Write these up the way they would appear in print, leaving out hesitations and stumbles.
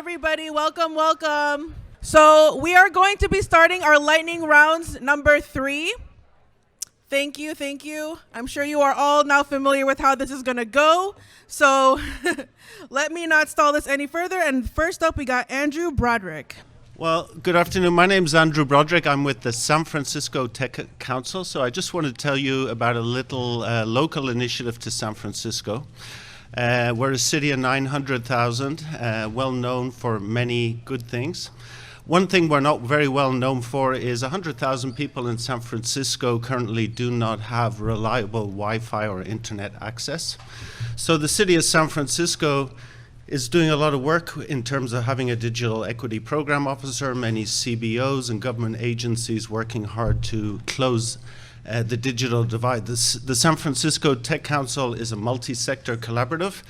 everybody. Welcome, welcome. So we are going to be starting our lightning rounds number 3. Thank you, thank you. I'm sure you are all now familiar with how this is going to go. So let me not stall this any further. And first up, we got Andrew Broderick. Well, good afternoon. My name is Andrew Broderick. I'm with the San Francisco Tech Council. So I just want to tell you about a little local initiative to San Francisco. We're a city of 900,000, well known for many good things. One thing we're not very well known for is 100,000 people in San Francisco currently do not have reliable Wi-Fi or internet access. So the city of San Francisco is doing a lot of work in terms of having a digital equity program officer, many CBOs and government agencies working hard to close the digital divide. The San Francisco Tech Council is a multi-sector collaborative.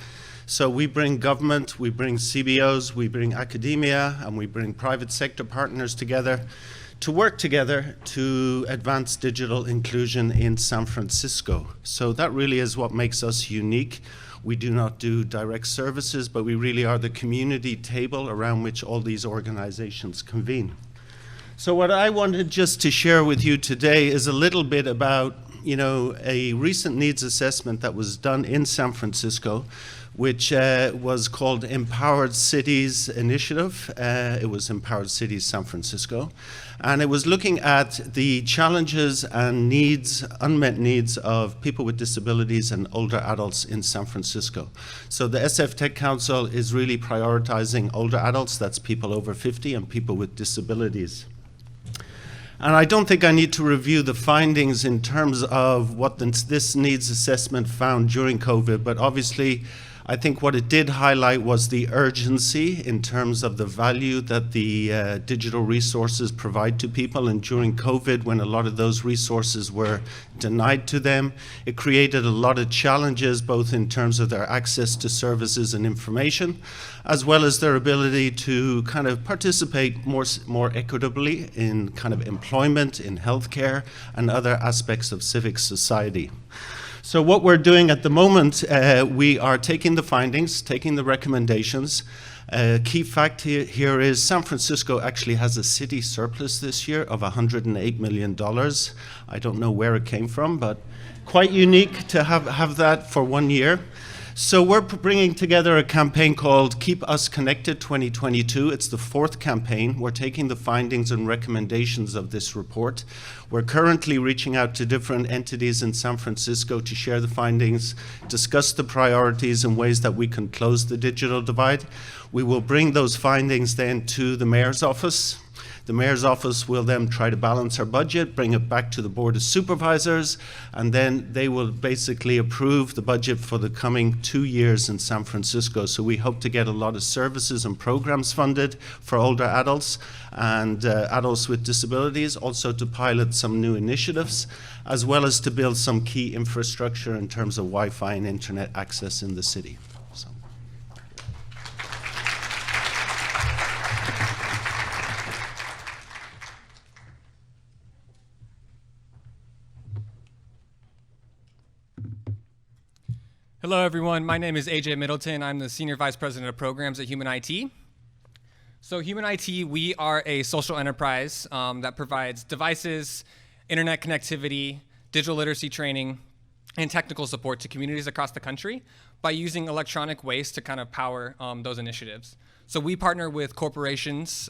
So we bring government, we bring CBOs, we bring academia, and we bring private sector partners together to work together to advance digital inclusion in San Francisco. So that really is what makes us unique. We do not do direct services, but we really are the community table around which all these organizations convene. So what I wanted just to share with you today is a little bit about, a recent needs assessment that was done in San Francisco, which was called Empowered Cities Initiative. It was Empowered Cities San Francisco. And it was looking at the challenges and needs, unmet needs of people with disabilities and older adults in San Francisco. So the SF Tech Council is really prioritizing older adults, that's people over 50, and people with disabilities. And I don't think I need to review the findings in terms of what this needs assessment found during COVID, but obviously I think what it did highlight was the urgency in terms of the value that the digital resources provide to people. And during COVID, when a lot of those resources were denied to them, it created a lot of challenges, both in terms of their access to services and information, as well as their ability to kind of participate more equitably in kind of employment, in healthcare, and other aspects of civic society. So what we're doing at the moment, we are taking the findings, taking the recommendations. Key fact here is San Francisco actually has a city surplus this year of $108 million. I don't know where it came from, but quite unique to have that for 1 year. So we're bringing together a campaign called Keep Us Connected 2022. It's the 4th campaign. We're taking the findings and recommendations of this report. We're currently reaching out to different entities in San Francisco to share the findings, discuss the priorities and ways that we can close the digital divide. We will bring those findings then to the mayor's office. The mayor's office will then try to balance our budget, bring it back to the Board of Supervisors, and then they will basically approve the budget for the coming 2 years in San Francisco. So we hope to get a lot of services and programs funded for older adults and adults with disabilities, also to pilot some new initiatives, as well as to build some key infrastructure in terms of Wi-Fi and internet access in the city. Hello, everyone. My name is AJ Middleton. I'm the Senior Vice President of Programs at Human IT. So Human IT, we are a social enterprise that provides devices, internet connectivity, digital literacy training, and technical support to communities across the country by using electronic waste to kind of power those initiatives. So we partner with corporations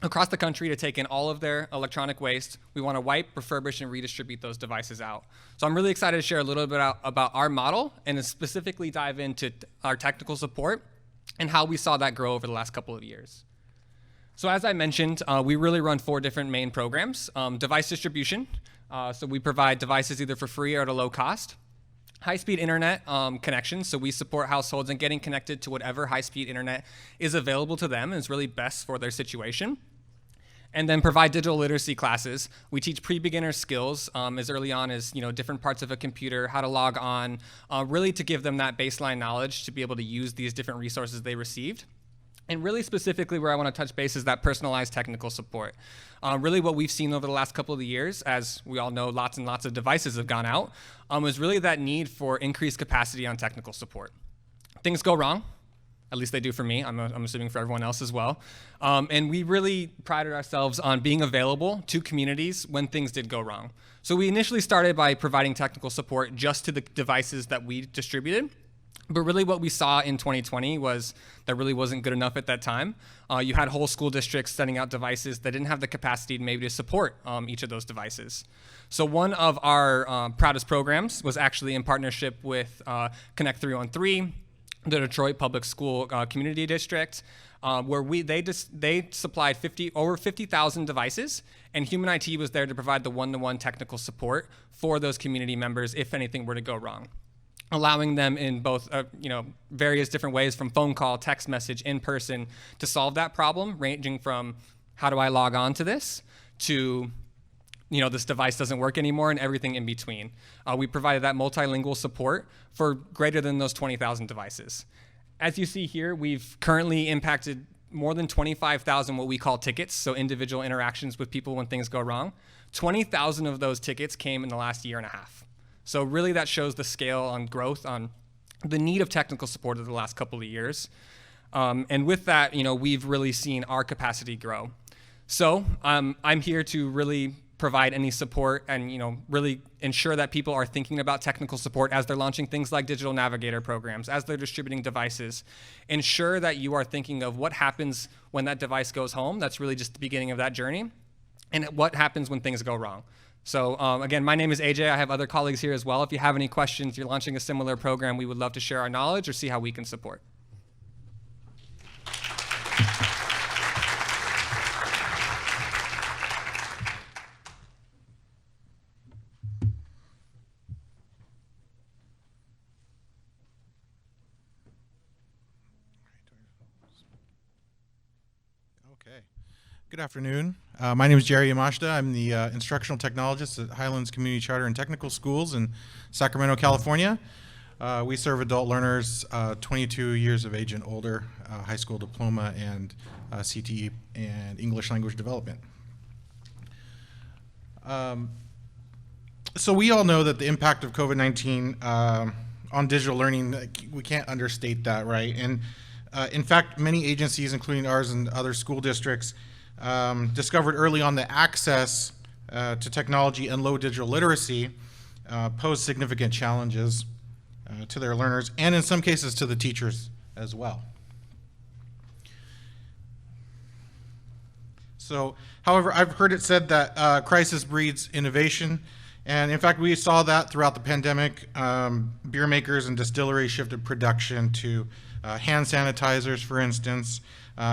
across the country to take in all of their electronic waste. We want to wipe, refurbish, and redistribute those devices out. So I'm really excited to share a little bit about our model and to specifically dive into our technical support and how we saw that grow over the last couple of years. So as I mentioned, we really run 4 different main programs. Device distribution, so we provide devices either for free or at a low cost. High-speed internet connections, so we support households in getting connected to whatever high-speed internet is available to them and is really best for their situation. And then provide digital literacy classes. We teach pre-beginner skills as early on as different parts of a computer, how to log on, really to give them that baseline knowledge to be able to use these different resources they received. And really specifically where I want to touch base is that personalized technical support. Really what we've seen over the last couple of years, as we all know, lots and lots of devices have gone out, is really that need for increased capacity on technical support. Things go wrong. At least they do for me. I'm assuming for everyone else as well. And we really prided ourselves on being available to communities when things did go wrong. So we initially started by providing technical support just to the devices that we distributed. But really what we saw in 2020 was that really wasn't good enough at that time. You had whole school districts sending out devices that didn't have the capacity maybe to support each of those devices. So one of our proudest programs was actually in partnership with Connect 313, the Detroit Public School Community District, where they supplied over 50,000 devices, and Human IT was there to provide the one-to-one technical support for those community members if anything were to go wrong, allowing them in both various different ways, from phone call, text message, in person, to solve that problem, ranging from how do I log on to this to this device doesn't work anymore, and everything in between. We provided that multilingual support for greater than those 20,000 devices. As you see here, we've currently impacted more than 25,000 what we call tickets, so individual interactions with people when things go wrong. 20,000 of those tickets came in the last year and a half. So really that shows the scale on growth, on the need of technical support over the last couple of years. And with that, we've really seen our capacity grow. So I'm here to really provide any support and really ensure that people are thinking about technical support as they're launching things like digital navigator programs, as they're distributing devices. Ensure that you are thinking of what happens when that device goes home. That's really just the beginning of that journey. And what happens when things go wrong. So again, my name is AJ. I have other colleagues here as well. If you have any questions, you're launching a similar program, we would love to share our knowledge or see how we can support. Okay. Good afternoon. My name is Jerry Yamashita. I'm the instructional technologist at Highlands Community Charter and Technical Schools in Sacramento, California. We serve adult learners 22 years of age and older, high school diploma, and CTE and English language development. So we all know that the impact of COVID-19 on digital learning, we can't understate that, right? And in fact, many agencies, including ours and other school districts, discovered early on that access to technology and low digital literacy posed significant challenges to their learners, and in some cases to the teachers as well. So, however, I've heard it said that crisis breeds innovation, and in fact we saw that throughout the pandemic. Beer makers and distilleries shifted production to hand sanitizers, for instance.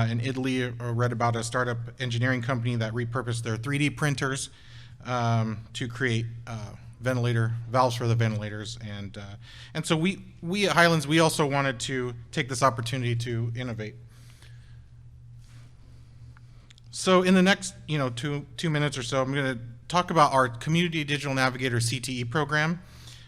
In Italy, I read about a startup engineering company that repurposed their 3D printers to create valves for the ventilators. And so we at Highlands, we also wanted to take this opportunity to innovate. So in the next 2 minutes or so, I'm going to talk about our Community Digital Navigator CTE program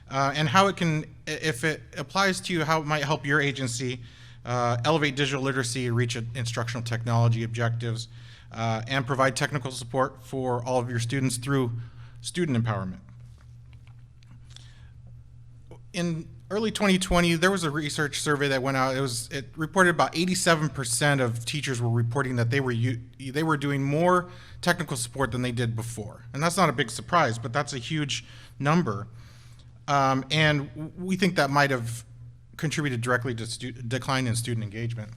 and how it can, if it applies to you, how it might help your agency elevate digital literacy, reach instructional technology objectives, and provide technical support for all of your students through student empowerment. In early 2020, there was a research survey that went out. It reported about 87% of teachers were reporting that they were doing more technical support than they did before. And that's not a big surprise, but that's a huge number. And we think that might have contributed directly to decline in student engagement.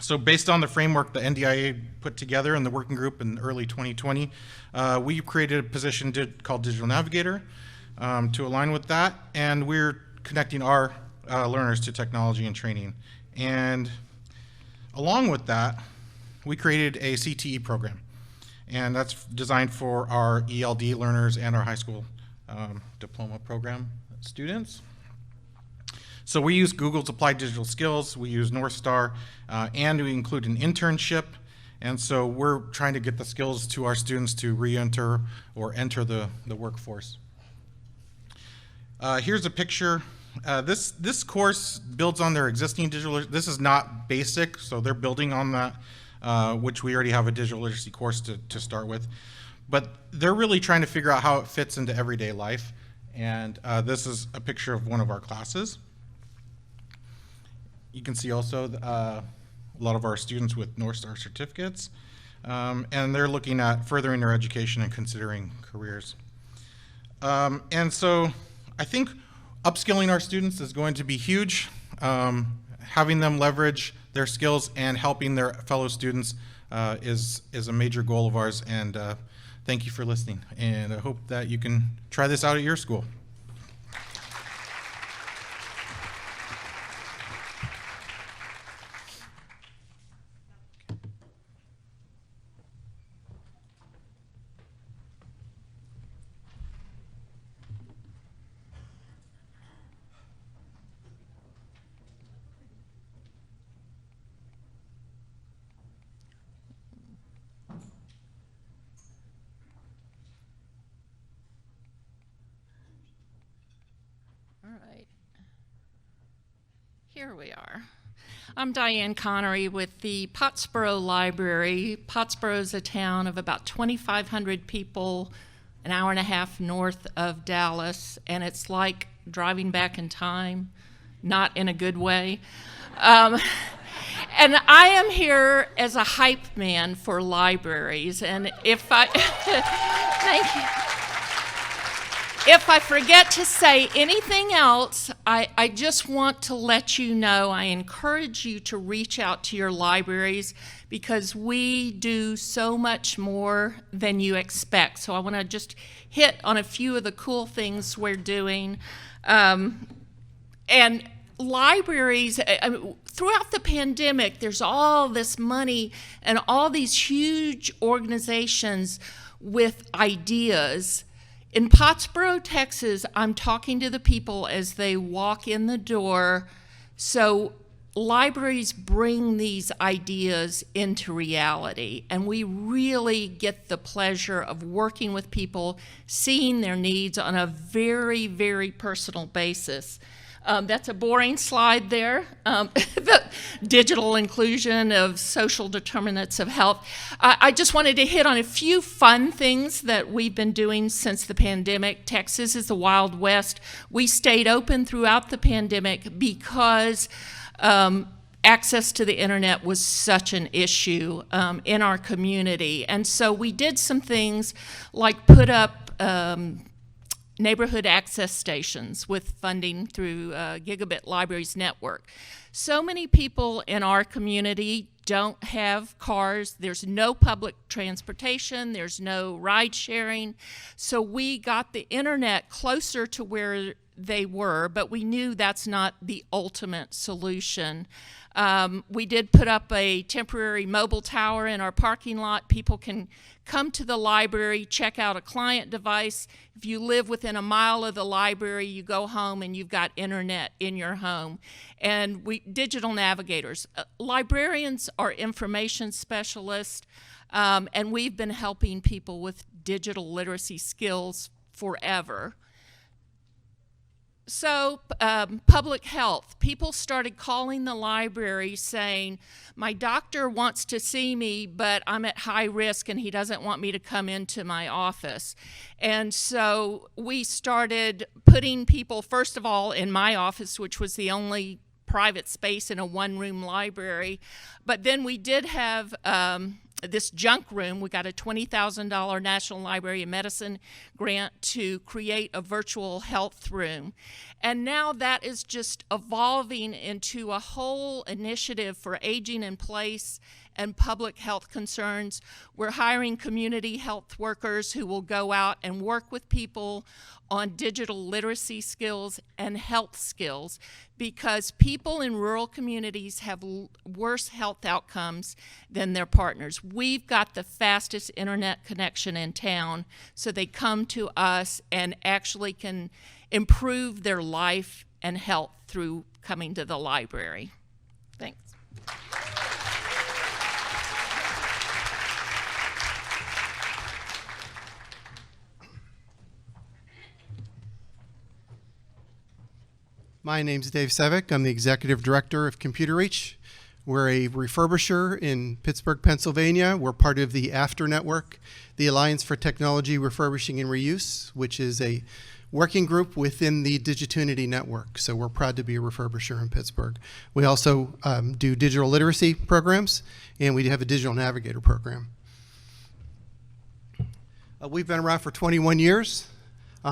So based on the framework the NDIA put together in the working group in early 2020, we created a position called Digital Navigator to align with that, and we're connecting our learners to technology and training. And along with that, we created a CTE program, and that's designed for our ELD learners and our high school diploma program students. So we use Google's Applied Digital Skills, we use North Star, and we include an internship. And so we're trying to get the skills to our students to re-enter or enter the workforce. Here's a picture. This course builds on their existing digital. This is not basic, so they're building on that, which we already have a digital literacy course to start with. But they're really trying to figure out how it fits into everyday life. And this is a picture of one of our classes. You can see also a lot of our students with North Star certificates, and they're looking at furthering their education and considering careers. And so I think upskilling our students is going to be huge. Having them leverage their skills and helping their fellow students is a major goal of ours, and thank you for listening, and I hope that you can try this out at your school. Here we are. I'm Dianne Connery with the Pottsboro Library. Pottsboro is a town of about 2,500 people, an hour and a half north of Dallas, and it's like driving back in time, not in a good way. And I am here as a hype man for libraries, and if I, thank you. If I forget to say anything else, I just want to let you know I encourage you to reach out to your libraries because we do so much more than you expect. So I want to just hit on a few of the cool things we're doing. And libraries, throughout the pandemic, there's all this money and all these huge organizations with ideas. In Pottsboro, Texas, I'm talking to the people as they walk in the door. So libraries bring these ideas into reality, and we really get the pleasure of working with people, seeing their needs on a very, very personal basis. That's a boring slide there, the digital inclusion of social determinants of health. I just wanted to hit on a few fun things that we've been doing since the pandemic. Texas is the Wild West. We stayed open throughout the pandemic because access to the internet was such an issue in our community. And so we did some things like put up neighborhood access stations with funding through Gigabit Libraries Network. So many people in our community don't have cars. There's no public transportation. There's no ride sharing. So we got the internet closer to where they were, but we knew that's not the ultimate solution. We did put up a temporary mobile tower in our parking lot. People can come to the library, check out a client device. If you live within a mile of the library, you go home and you've got internet in your home. And digital navigators. Librarians are information specialists, and we've been helping people with digital literacy skills forever. So public health, people started calling the library saying, my doctor wants to see me, but I'm at high risk and he doesn't want me to come into my office. And so we started putting people, first of all, in my office, which was the only private space in a one-room library. But then we did have this junk room. We got a $20,000 National Library of Medicine grant to create a virtual health room. And now that is just evolving into a whole initiative for aging in place and public health concerns. We're hiring community health workers who will go out and work with people on digital literacy skills and health skills because people in rural communities have worse health outcomes than their partners. We've got the fastest internet connection in town, so they come to us and actually can improve their life and health through coming to the library. Thanks. My name's Dave Sevick. I'm the Executive Director of Computer Reach. We're a refurbisher in Pittsburgh, Pennsylvania. We're part of the AFTER network, the Alliance for Technology Refurbishing and Reuse, which is a working group within the Digitunity network. So we're proud to be a refurbisher in Pittsburgh. We also do digital literacy programs, and we have a digital navigator program. We've been around for 21 years.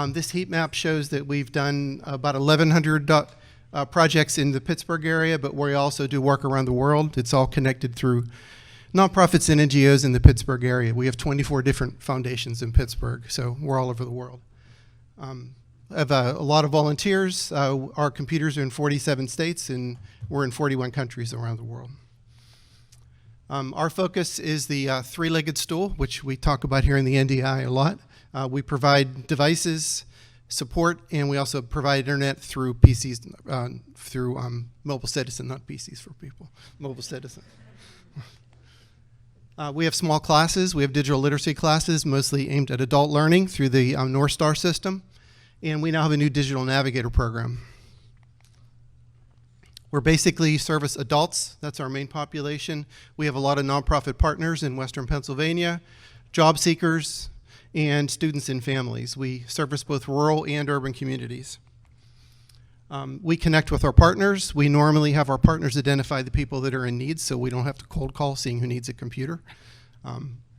This heat map shows that we've done about 1,100 projects in the Pittsburgh area, but we also do work around the world. It's all connected through nonprofits and NGOs in the Pittsburgh area. We have 24 different foundations in Pittsburgh, so we're all over the world. I have a lot of volunteers. Our computers are in 47 states, and we're in 41 countries around the world. Our focus is the three-legged stool, which we talk about here in the NDI a lot. We provide devices, support, and we also provide internet through PCs, through mobile citizen, not PCs for people, mobile citizen. We have small classes. We have digital literacy classes, mostly aimed at adult learning through the North Star system. And we now have a new digital navigator program. We're basically service adults. That's our main population. We have a lot of nonprofit partners in Western Pennsylvania, job seekers, and students and families. We service both rural and urban communities. We connect with our partners. We normally have our partners identify the people that are in need, so we don't have to cold call seeing who needs a computer.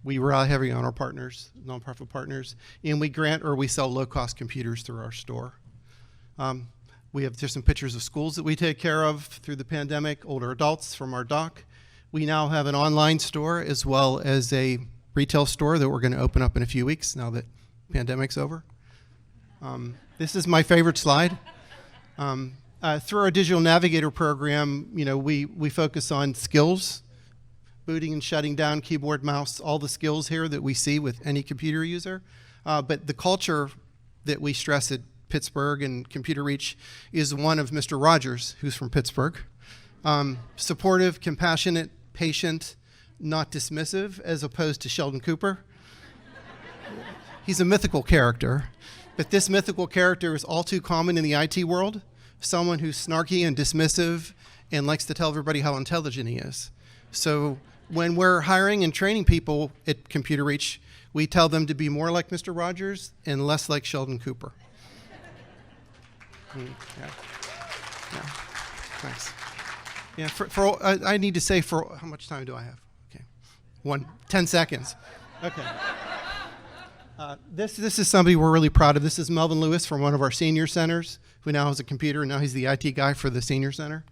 We rely heavily on our partners, nonprofit partners, and we grant or we sell low-cost computers through our store. We have just some pictures of schools that we take care of through the pandemic, older adults from our dock. We now have an online store as well as a retail store that we're going to open up in a few weeks now that the pandemic's over. This is my favorite slide. Through our digital navigator program, we focus on skills, booting and shutting down, keyboard, mouse, all the skills here that we see with any computer user. But the culture that we stress at Pittsburgh and Computer Reach is one of Mr. Rogers, who's from Pittsburgh. Supportive, compassionate, patient, not dismissive, as opposed to Sheldon Cooper. He's a mythical character, but this mythical character is all too common in the IT world. Someone who's snarky and dismissive and likes to tell everybody how intelligent he is. So when we're hiring and training people at Computer Reach, we tell them to be more like Mr. Rogers and less like Sheldon Cooper. Yeah. Thanks. Yeah, I need to say how much time do I have? Okay, 10 seconds. Okay. This is somebody we're really proud of. This is Melvin Lewis from one of our senior centers, who now has a computer, and now he's the IT guy for the senior center.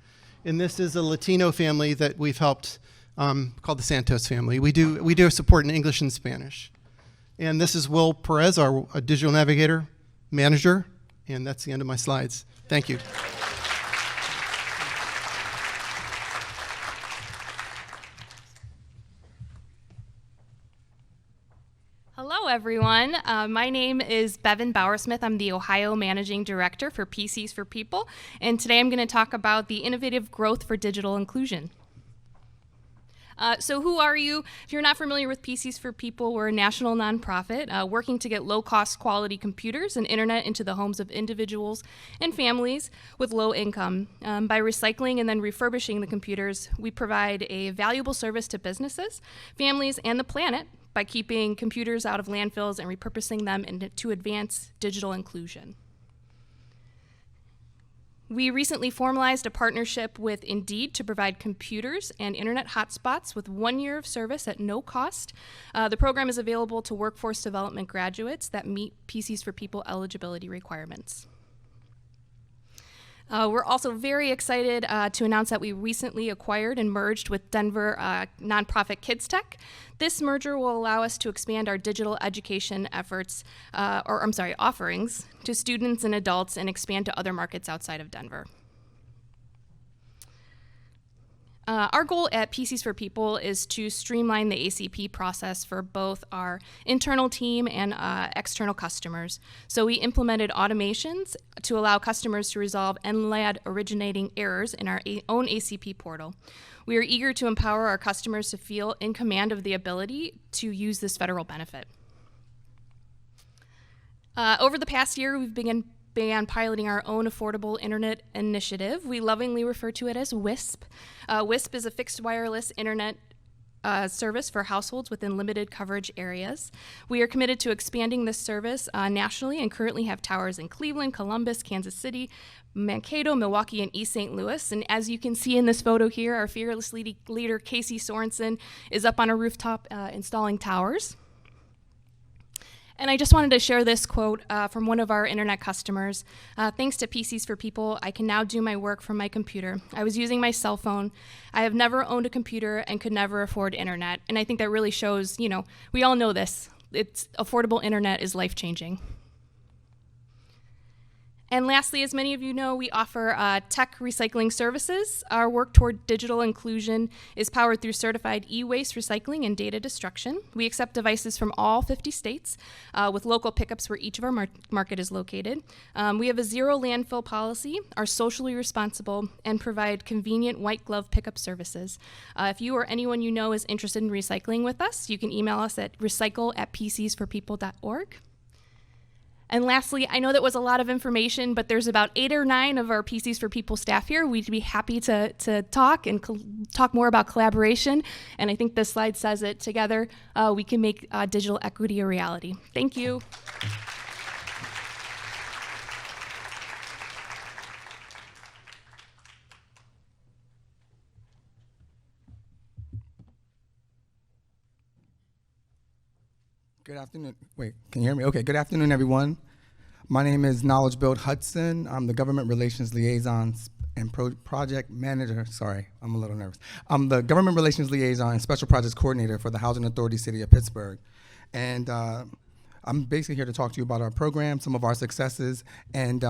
And this is a Latino family that we've helped, called the Santos family. We do support in English and Spanish. And this is Will Perez, our digital navigator manager. And that's the end of my slides. Thank you. Hello, everyone. My name is Bevin Bowersmith. I'm the Ohio Managing Director for PCs for People. And today I'm going to talk about the innovative growth for digital inclusion. So who are you? If you're not familiar with PCs for People, we're a national nonprofit working to get low-cost quality computers and internet into the homes of individuals and families with low income. By recycling and then refurbishing the computers, we provide a valuable service to businesses, families, and the planet by keeping computers out of landfills and repurposing them to advance digital inclusion. We recently formalized a partnership with Indeed to provide computers and internet hotspots with 1 year of service at no cost. The program is available to workforce development graduates that meet PCs for People eligibility requirements. We're also very excited to announce that we recently acquired and merged with Denver nonprofit Kids Tech. This merger will allow us to expand our digital education efforts, offerings to students and adults and expand to other markets outside of Denver. Our goal at PCs for People is to streamline the HACP process for both our internal team and external customers. So we implemented automations to allow customers to resolve NLAD originating errors in our own HACP portal. We are eager to empower our customers to feel in command of the ability to use this federal benefit. Over the past year, we've began piloting our own affordable internet initiative. We lovingly refer to it as WISP. WISP is a fixed wireless internet service for households within limited coverage areas. We are committed to expanding this service nationally and currently have towers in Cleveland, Columbus, Kansas City, Mankato, Milwaukee, and East St. Louis. And as you can see in this photo here, our fearless leader, Casey Sorensen, is up on a rooftop installing towers. And I just wanted to share this quote from one of our internet customers. Thanks to PCs for People, I can now do my work from my computer. I was using my cell phone. I have never owned a computer and could never afford internet. And I think that really shows, we all know this. It's affordable internet is life-changing. And lastly, as many of you know, we offer tech recycling services. Our work toward digital inclusion is powered through certified e-waste recycling and data destruction. We accept devices from all 50 states with local pickups where each of our market is located. We have a zero landfill policy, are socially responsible, and provide convenient white glove pickup services. If you or anyone you know is interested in recycling with us, you can email us at recycle@pcsforpeople.org. And lastly, I know that was a lot of information, but there's about 8 or 9 of our PCs for People staff here. We'd be happy to talk and talk more about collaboration. And I think this slide says it. Together, we can make digital equity a reality. Thank you. Good afternoon. Wait, can you hear me? Okay, good afternoon, everyone. My name is Knowledge Build Hudson. I'm the Government Relations Liaison and Project Manager. Sorry, I'm a little nervous. I'm the Government Relations Liaison and Special Projects Coordinator for the Housing Authority City of Pittsburgh. And I'm basically here to talk to you about our program, some of our successes, and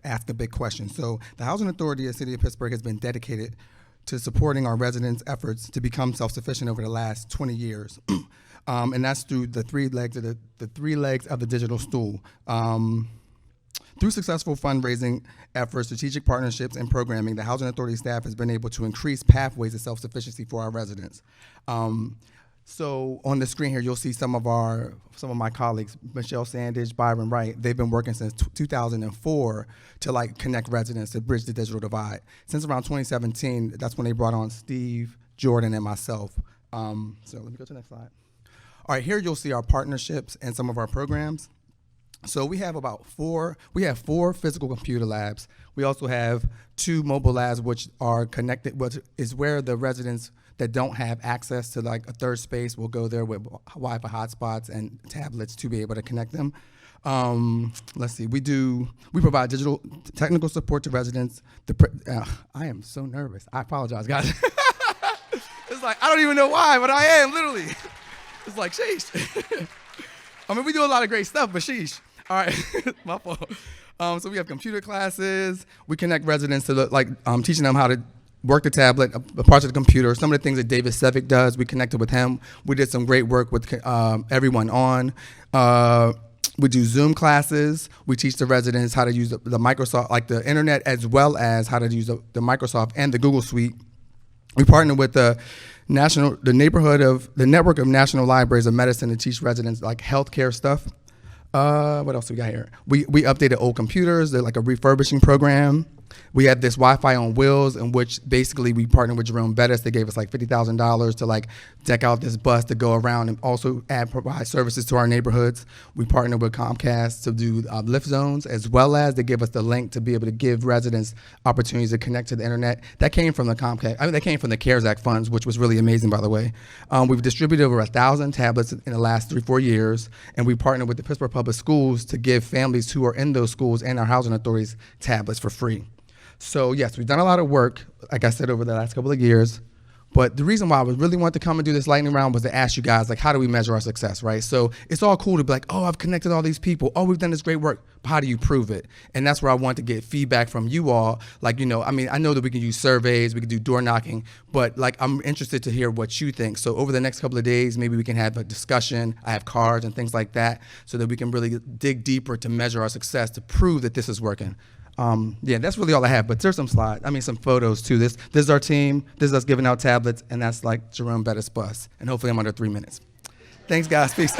ask a big question. So the Housing Authority of the City of Pittsburgh has been dedicated to supporting our residents' efforts to become self-sufficient over the last 20 years. And that's through the three legs of the digital stool. Through successful fundraising efforts, strategic partnerships, and programming, the Housing Authority staff has been able to increase pathways to self-sufficiency for our residents. So on the screen here, you'll see some of my colleagues, Michelle Sandage, Byron Wright. They've been working since 2004 to connect residents to bridge the digital divide. Since around 2017, that's when they brought on Steve, Jordan, and myself. So let me go to the next slide. All right, here you'll see our partnerships and some of our programs. So we have four physical computer labs. We also have 2 mobile labs which are connected, which is where the residents that don't have access to a third space will go there with Wi-Fi hotspots and tablets to be able to connect them. Let's see, we provide digital technical support to residents. I am so nervous. I apologize, guys. It's I don't even know why, but I am, literally. It's sheesh. I mean, we do a lot of great stuff, but sheesh. All right, my fault. So we have computer classes. We connect residents to teaching them how to work the tablet, the parts of the computer. Some of the things that Sevick does, we connected with him. We did some great work with everyone on. We do Zoom classes. We teach the residents how to use the Microsoft, the internet, as well as how to use the Microsoft and the Google Suite. We partner with the network of national libraries of medicine to teach residents healthcare stuff. What else we got here? We updated old computers. They're a refurbishing program. We had this Wi-Fi on wheels, in which basically we partnered with Jerome Ed.S. They gave us $50,000 to deck out this bus to go around and also provide services to our neighborhoods. We partnered with Comcast to do lift zones, as well as they give us the link to be able to give residents opportunities to connect to the internet. That came from the that came from the CARES Act funds, which was really amazing, by the way. We've distributed over 1,000 tablets in the last 3-4 years, and we partnered with the Pittsburgh Public Schools to give families who are in those schools and our housing authorities tablets for free. So yes, we've done a lot of work, like I said, over the last couple of years. But the reason why I really wanted to come and do this lightning round was to ask you guys, how do we measure our success, right? So it's all cool to be oh, I've connected all these people. Oh, we've done this great work. But how do you prove it? And that's where I want to get feedback from you all. I know that we can use surveys, we can do door knocking, but I'm interested to hear what you think. So over the next couple of days, maybe we can have a discussion. I have cards and things like that so that we can really dig deeper to measure our success to prove that this is working. That's really all I have, but there's some slides, some photos too. This is our team, this is us giving out tablets, and that's Jerome Bettis' bus. And hopefully I'm under 3 minutes. Thanks, guys. Peace.